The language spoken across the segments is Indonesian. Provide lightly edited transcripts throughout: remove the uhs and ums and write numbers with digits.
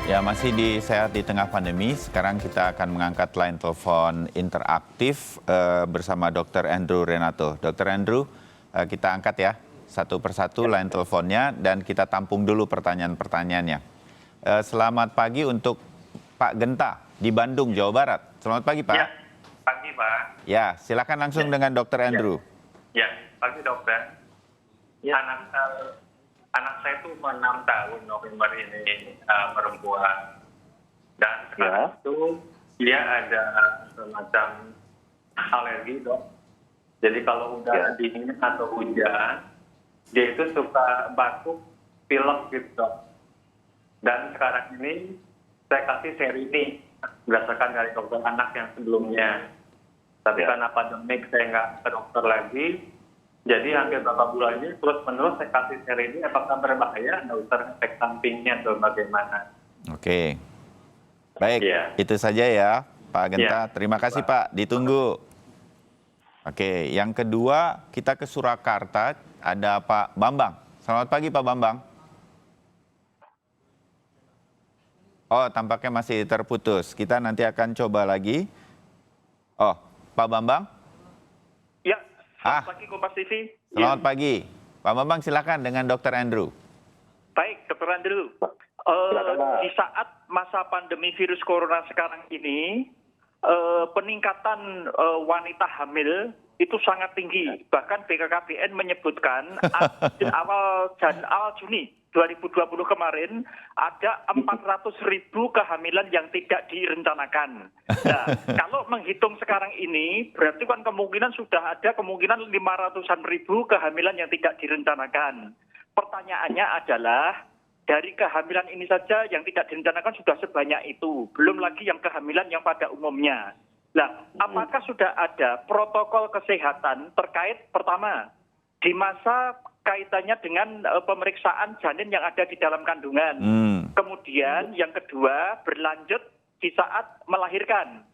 Ya, masih di Sehat di Tengah Pandemi. Sekarang kita akan mengangkat line telepon interaktif bersama Dr. Andrew Renato. Dr. Andrew, kita angkat ya satu persatu line teleponnya dan kita tampung dulu pertanyaan-pertanyaannya. Selamat pagi untuk Pak Genta di Bandung, Jawa Barat. Selamat pagi, Pak. Ya, pagi Pak. Ya, silakan langsung dengan Dr. Andrew. Ya, pagi dokter. Ya. Anak saya itu 6 tahun November ini perempuan. Dan sekarang itu dia ada semacam alergi dok. Jadi kalau udah dingin atau hujan, dia itu suka batuk, pilek gitu dok. Dan sekarang ini saya kasih Serini berdasarkan dari dokter anak yang sebelumnya. Tapi karena pandemik saya nggak ke dokter lagi, jadi hampir beberapa bulan ini terus-menerus saya kasih Serini. Apakah berbahaya, dokter, efek sampingnya atau bagaimana? Oke, baik, itu saja ya Pak Genta. Terima kasih Pak, ditunggu. Oke, yang kedua kita ke Surakarta, ada Pak Bambang. Selamat pagi Pak Bambang. Oh, tampaknya masih terputus. Kita nanti akan coba lagi. Oh, Pak Bambang? Ya, selamat pagi Kompas TV. Selamat pagi. Pak Bambang silakan dengan Dr. Andrew. Baik, Dr. Andrew. Di saat masa pandemi virus corona sekarang ini, peningkatan wanita hamil itu sangat tinggi. Bahkan BKKBN menyebutkan awal Juni 2020 kemarin ada 400.000 kehamilan yang tidak direncanakan. Nah, kalau menghitung sekarang ini berarti kan kemungkinan sudah ada kemungkinan 500-an ribu kehamilan yang tidak direncanakan. Pertanyaannya adalah dari kehamilan ini saja yang tidak direncanakan sudah sebanyak itu, belum lagi yang kehamilan yang pada umumnya. Nah, apakah sudah ada protokol kesehatan terkait pertama di masa kaitannya dengan pemeriksaan janin yang ada di dalam kandungan. Kemudian yang kedua berlanjut di saat melahirkan.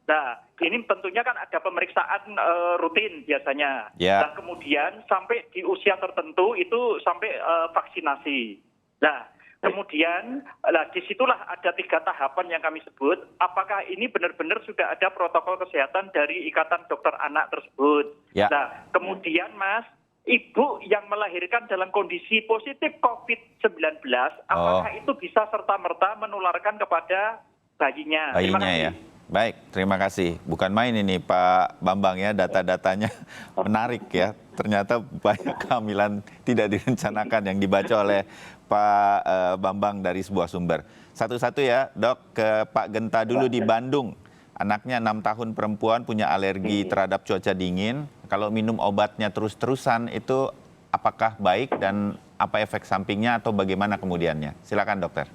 Nah, ini tentunya kan ada pemeriksaan rutin biasanya. Nah, kemudian sampai di usia tertentu itu sampai vaksinasi. Nah, kemudian disitulah ada 3 tahapan yang kami sebut. Apakah ini benar-benar sudah ada protokol kesehatan dari Ikatan Dokter Anak tersebut? Nah, kemudian Mas, ibu yang melahirkan dalam kondisi positif COVID-19, apakah itu bisa serta-merta menularkan kepada bayinya? Bayinya ya. Baik, terima kasih. Bukan main ini Pak Bambang ya, data-datanya menarik ya. Ternyata banyak kehamilan tidak direncanakan yang dibaca oleh Pak Bambang dari sebuah sumber. Satu-satu ya, Dok, ke Pak Genta dulu di Bandung. Anaknya 6 tahun perempuan punya alergi terhadap cuaca dingin. Kalau minum obatnya terus-terusan itu apakah baik dan apa efek sampingnya atau bagaimana kemudiannya? Silakan dokter.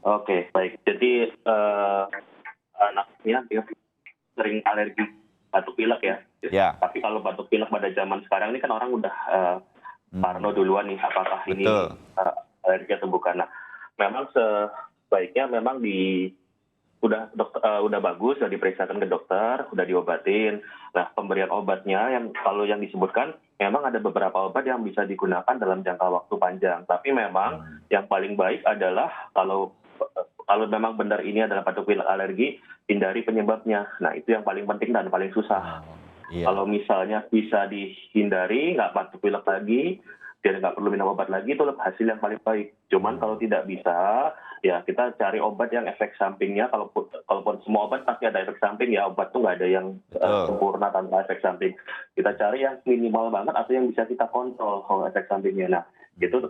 Oke, baik. Jadi anaknya dia sering alergi batuk pilek ya. Tapi kalau batuk pilek pada zaman sekarang ini kan orang udah parno duluan nih apakah ini alergi atau bukan. Nah, memang sebaiknya memang udah bagus, udah diperiksakan ke dokter, udah diobatin. Nah, pemberian obatnya kalau yang disebutkan memang ada beberapa obat yang bisa digunakan dalam jangka waktu panjang. Tapi memang yang paling baik adalah kalau memang benar ini adalah batuk pilek alergi, hindari penyebabnya. Nah, itu yang paling penting dan paling susah. Kalau misalnya bisa dihindari, nggak batuk pilek lagi, dia nggak perlu minum obat lagi, itu hasil yang paling baik. Cuman kalau tidak bisa, ya kita cari obat yang efek sampingnya. Kalaupun semua obat pasti ada efek samping, ya obat tuh nggak ada yang sempurna tanpa efek samping. Kita cari yang minimal banget atau yang bisa kita kontrol kalau efek sampingnya. Nah, itu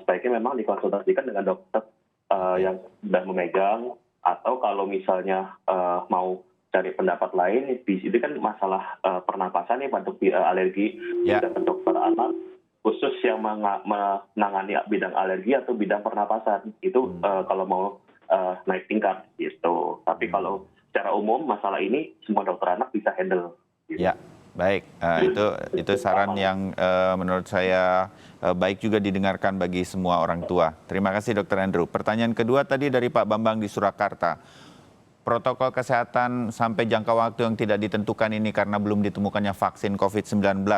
sebaiknya memang dikonsultasikan dengan dokter yang sudah memegang, atau kalau misalnya mau cari pendapat lain, itu kan masalah pernapasan nih, batuk alergi, bisa ke dokter anak khusus yang menangani bidang alergi atau bidang pernapasan. Itu kalau mau naik tingkat gitu. Tapi kalau secara umum masalah ini semua dokter anak bisa handle. Gitu. Ya, baik. Itu saran yang menurut saya baik juga didengarkan bagi semua orang tua. Terima kasih Dr. Andrew. Pertanyaan kedua tadi dari Pak Bambang di Surakarta. Protokol kesehatan sampai jangka waktu yang tidak ditentukan ini karena belum ditemukannya vaksin COVID-19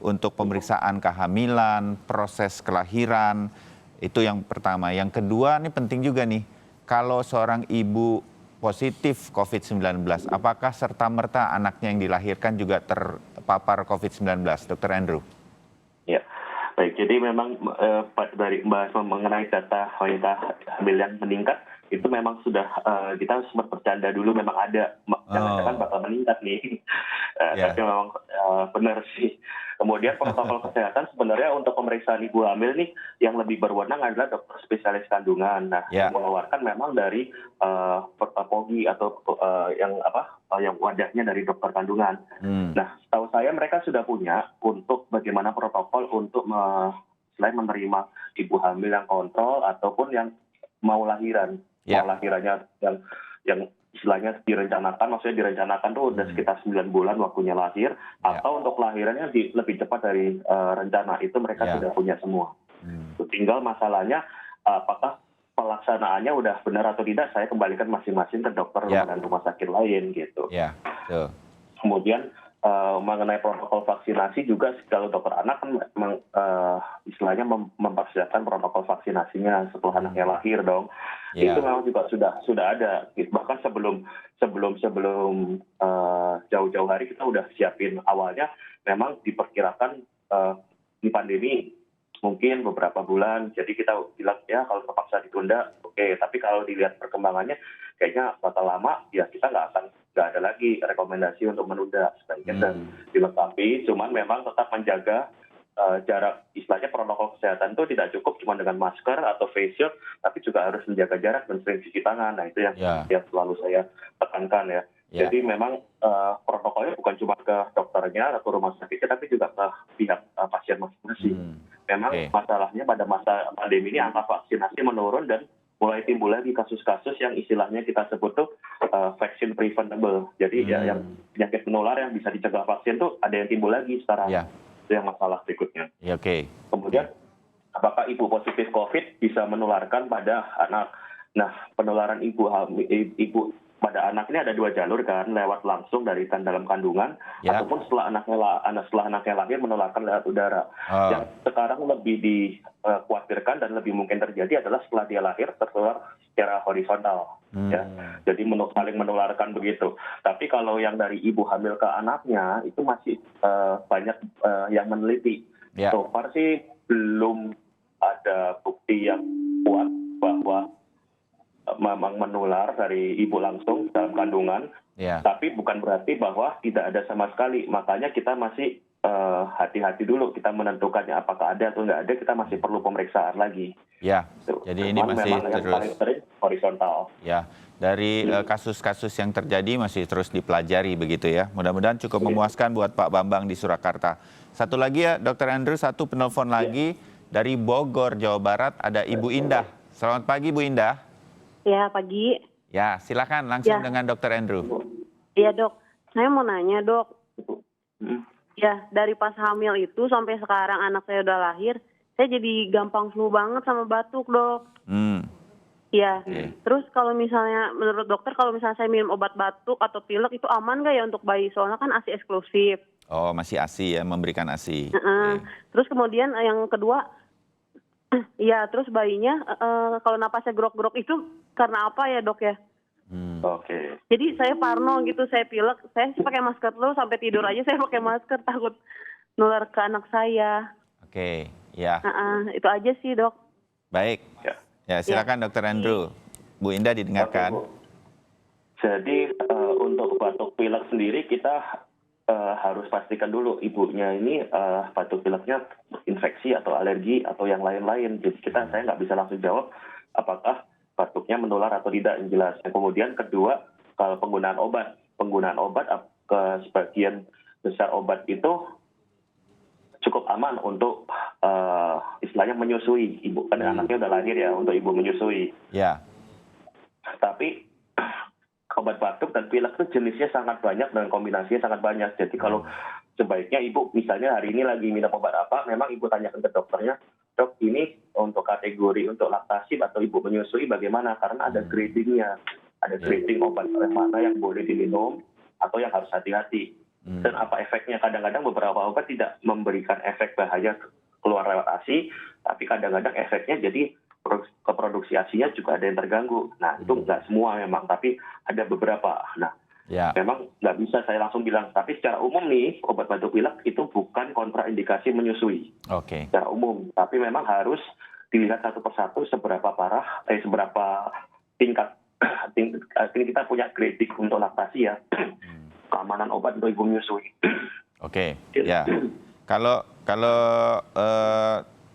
untuk pemeriksaan kehamilan, proses kelahiran, itu yang pertama. Yang kedua ini penting juga nih, kalau seorang ibu positif COVID-19, apakah serta-merta anaknya yang dilahirkan juga terpapar COVID-19, Dr. Andrew? Ya, baik. Jadi memang dari membahas mengenai data wanita hamil yang meningkat, itu memang sudah kita sempat bercanda dulu, memang ada, jangan-jangan bakal meningkat nih. Ya. Tapi memang benar sih. Kemudian protokol kesehatan sebenarnya untuk pemeriksaan ibu hamil nih yang lebih berwenang adalah dokter spesialis kandungan. Nah, Ya. yang mengeluarkan memang dari POGI atau yang wadahnya dari dokter kandungan. Nah, setahu saya mereka sudah punya untuk bagaimana protokol untuk selain menerima ibu hamil yang kontrol ataupun yang mau lahiran. Ya. Mau lahirannya yang istilahnya direncanakan, maksudnya direncanakan tuh udah sekitar 9 bulan waktunya lahir, atau untuk lahirannya lebih cepat dari rencana, itu mereka sudah punya semua. Tinggal masalahnya apakah pelaksanaannya udah benar atau tidak, saya kembalikan masing-masing ke dokter dan rumah sakit lain gitu. Ya, betul. Kemudian mengenai protokol vaksinasi juga kalau dokter anak kan istilahnya mempersiapkan protokol vaksinasinya setelah anaknya lahir dong. Itu memang juga sudah ada. Bahkan sebelum jauh-jauh hari kita udah siapin. Awalnya memang diperkirakan di pandemi mungkin beberapa bulan. Jadi kita bilang ya kalau terpaksa ditunda, oke. Tapi kalau dilihat perkembangannya kayaknya bakal lama, ya kita nggak ada lagi rekomendasi untuk menunda. Sebaiknya dilengkapi, cuman memang tetap menjaga jarak, istilahnya protokol kesehatan itu tidak cukup cuma dengan masker atau face shield, tapi juga harus menjaga jarak dan sering cuci tangan. Nah itu yang selalu saya tekankan ya. Jadi memang protokolnya bukan cuma ke dokternya atau rumah sakitnya, tapi juga ke pihak pasien masing-masing. Memang masalahnya pada masa pandemi ini angka vaksinasi menurun dan mulai timbul lagi kasus-kasus yang istilahnya kita sebut tuh vaksin preventable. Jadi yang penyakit menular yang bisa dicegah vaksin tuh ada yang timbul lagi sekarang. Itu yang masalah berikutnya. Kemudian apakah ibu positif COVID bisa menularkan pada anak? Nah, penularan ibu pada anak ini ada 2 jalur kan, lewat langsung dari dalam kandungan ataupun setelah anaknya lahir menularkan lewat udara. Yang sekarang lebih dikhawatirkan dan lebih mungkin terjadi adalah setelah dia lahir tertular secara horizontal. Ya. Jadi saling menularkan begitu. Tapi kalau yang dari ibu hamil ke anaknya itu masih banyak yang meneliti. So far sih belum ada bukti yang kuat bahwa memang menular dari ibu langsung dalam kandungan, tapi bukan berarti bahwa tidak ada sama sekali. Makanya kita masih hati-hati dulu kita menentukannya apakah ada atau nggak ada, kita masih perlu pemeriksaan lagi. Jadi ini masih memang yang paling sering horizontal. Dari kasus-kasus yang terjadi masih terus dipelajari begitu ya. Mudah-mudahan cukup memuaskan buat Pak Bambang di Surakarta. Satu lagi ya, Dr. Andrew, satu penelpon lagi dari Bogor, Jawa Barat, ada Ibu Indah. Selamat pagi, Bu Indah. Ya, pagi. Ya, silakan langsung dengan Dr. Andrew. Iya, Dok. Saya mau nanya, Dok. Ya, dari pas hamil itu sampai sekarang anak saya udah lahir, saya jadi gampang flu banget sama batuk, Dok. Iya. Terus kalau misalnya, menurut dokter, kalau misalnya saya minum obat batuk atau pilek, itu aman nggak ya untuk bayi? Soalnya kan ASI eksklusif. Oh, masih ASI ya, memberikan ASI. Terus kemudian yang kedua, ya, terus bayinya kalau napasnya grok-grok itu karena apa ya, Dok ya? Jadi saya parno gitu, saya pilek, saya sih pakai masker terus sampai tidur aja saya pakai masker, takut nular ke anak saya. Itu aja sih, Dok. Baik. Ya, silakan Dr. Andrew. Bu Indah didengarkan. Jadi untuk batuk pilek sendiri kita harus pastikan dulu ibunya ini batuk pileknya infeksi atau alergi atau yang lain-lain. Jadi saya nggak bisa langsung jawab apakah batuknya menular atau tidak yang jelas. Yang kemudian kedua, kalau penggunaan obat ke sebagian besar obat itu cukup aman untuk istilahnya menyusui ibu, kan anaknya udah lahir ya, untuk ibu menyusui. Tapi obat batuk dan pilek itu jenisnya sangat banyak dan kombinasinya sangat banyak. Jadi kalau sebaiknya ibu misalnya hari ini lagi minum obat apa, memang ibu tanyakan ke dokternya, dok ini untuk kategori untuk laktasi atau ibu menyusui bagaimana? Karena ada gradingnya, ada grading obat mana yang boleh diminum atau yang harus hati-hati. Dan apa efeknya? Kadang-kadang beberapa obat tidak memberikan efek bahaya keluar lewat ASI, tapi kadang-kadang efeknya jadi produksi ASIA juga ada yang terganggu. Nah, itu nggak semua memang, tapi ada beberapa. Nah, memang nggak bisa saya langsung bilang. Tapi secara umum nih, obat batuk pilek itu bukan kontraindikasi menyusui. Secara umum. Tapi memang harus dilihat satu persatu seberapa parah, seberapa tingkat kita punya grading untuk laktasi ya. Keamanan obat untuk ibu menyusui. Ya. Kalau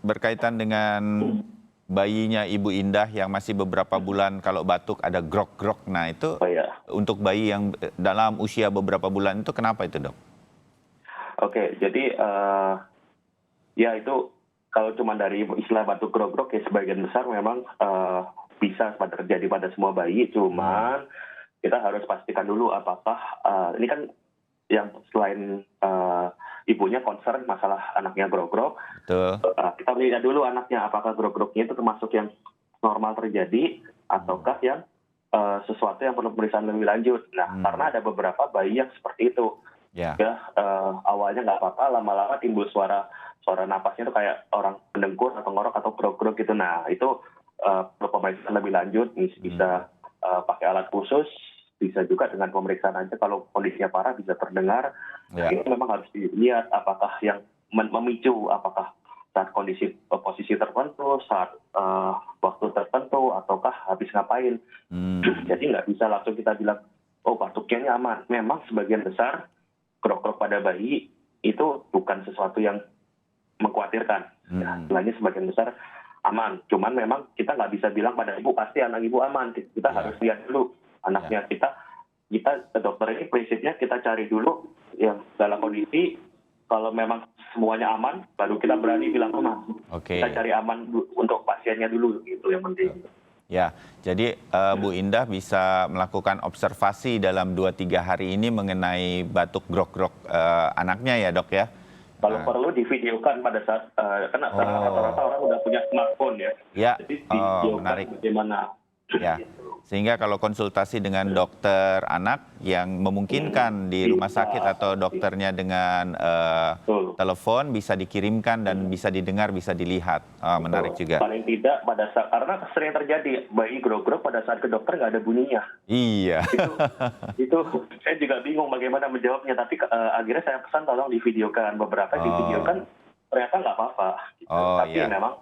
berkaitan dengan bayinya Ibu Indah yang masih beberapa bulan kalau batuk ada grok-grok, nah itu untuk bayi yang dalam usia beberapa bulan itu kenapa itu, Dok? Jadi ya itu kalau cuma dari istilah batuk grok-grok ya sebagian besar memang bisa terjadi pada semua bayi, cuman kita harus pastikan dulu apakah ini kan yang selain ibunya concern masalah anaknya grok-grok, kita lihat dulu anaknya apakah grok-groknya itu termasuk yang normal terjadi ataukah yang sesuatu yang perlu pemeriksaan lebih lanjut. Nah, karena ada beberapa bayi yang seperti itu, awalnya nggak apa-apa, lama-lama timbul suara napasnya itu kayak orang mendengkur atau ngorok atau grok-grok gitu. Nah, itu perlu pemeriksaan lebih lanjut, bisa pakai alat khusus. Bisa juga dengan pemeriksaan aja kalau kondisinya parah bisa terdengar. Itu memang harus dilihat apakah yang memicu, apakah saat posisi tertentu, saat waktu tertentu, ataukah habis ngapain. Jadi nggak bisa langsung kita bilang, oh batuknya ini aman. Memang sebagian besar grok-grok pada bayi itu bukan sesuatu yang mengkhawatirkan. Istilahnya sebagian besar aman. Cuman memang kita nggak bisa bilang pada ibu pasti anak ibu aman. Kita harus lihat dulu anaknya. Kita dokter ini prinsipnya kita cari dulu yang dalam kondisi kalau memang semuanya aman baru kita berani bilang aman. Kita cari aman untuk pasiennya dulu, gitu yang penting. Ya, jadi Bu Indah bisa melakukan observasi dalam 2-3 hari ini mengenai batuk grok-grok anaknya ya, Dok ya? Kalau perlu divideokan pada saat karena rata-rata orang udah punya smartphone ya. Jadi menarik. Bagaimana? Ya, sehingga kalau konsultasi dengan dokter anak yang memungkinkan di rumah sakit atau dokternya dengan telepon bisa dikirimkan dan bisa didengar, bisa dilihat. Menarik juga. Paling tidak pada saat, karena sering terjadi bayi grok-grok pada saat ke dokter nggak ada bunyinya. Iya. Itu saya juga bingung bagaimana menjawabnya, tapi akhirnya saya pesan tolong divideokan. Beberapa divideokan ternyata nggak apa-apa. Gitu. Tapi memang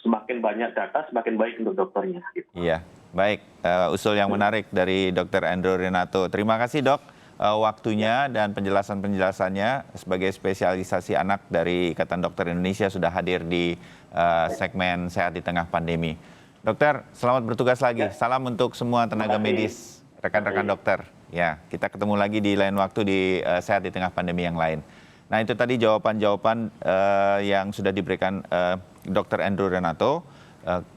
semakin banyak data semakin baik untuk dokternya. Gitu. Iya. Baik, usul yang menarik dari Dr. Andrew Renato. Terima kasih, Dok, waktunya dan penjelasannya sebagai spesialisasi anak dari Ikatan Dokter Indonesia sudah hadir di segmen Sehat di Tengah Pandemi. Dokter, selamat bertugas lagi. Salam untuk semua tenaga medis, rekan-rekan dokter. Ya, kita ketemu lagi di lain waktu di Sehat di Tengah Pandemi yang lain. Nah, itu tadi jawaban-jawaban yang sudah diberikan Dr. Andrew Renato.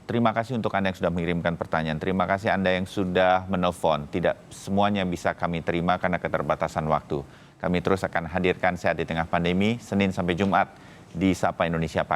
Terima kasih untuk Anda yang sudah mengirimkan pertanyaan. Terima kasih Anda yang sudah menelpon. Tidak semuanya bisa kami terima karena keterbatasan waktu. Kami terus akan hadirkan Sehat di Tengah Pandemi, Senin sampai Jumat di Sapa Indonesia Pagi.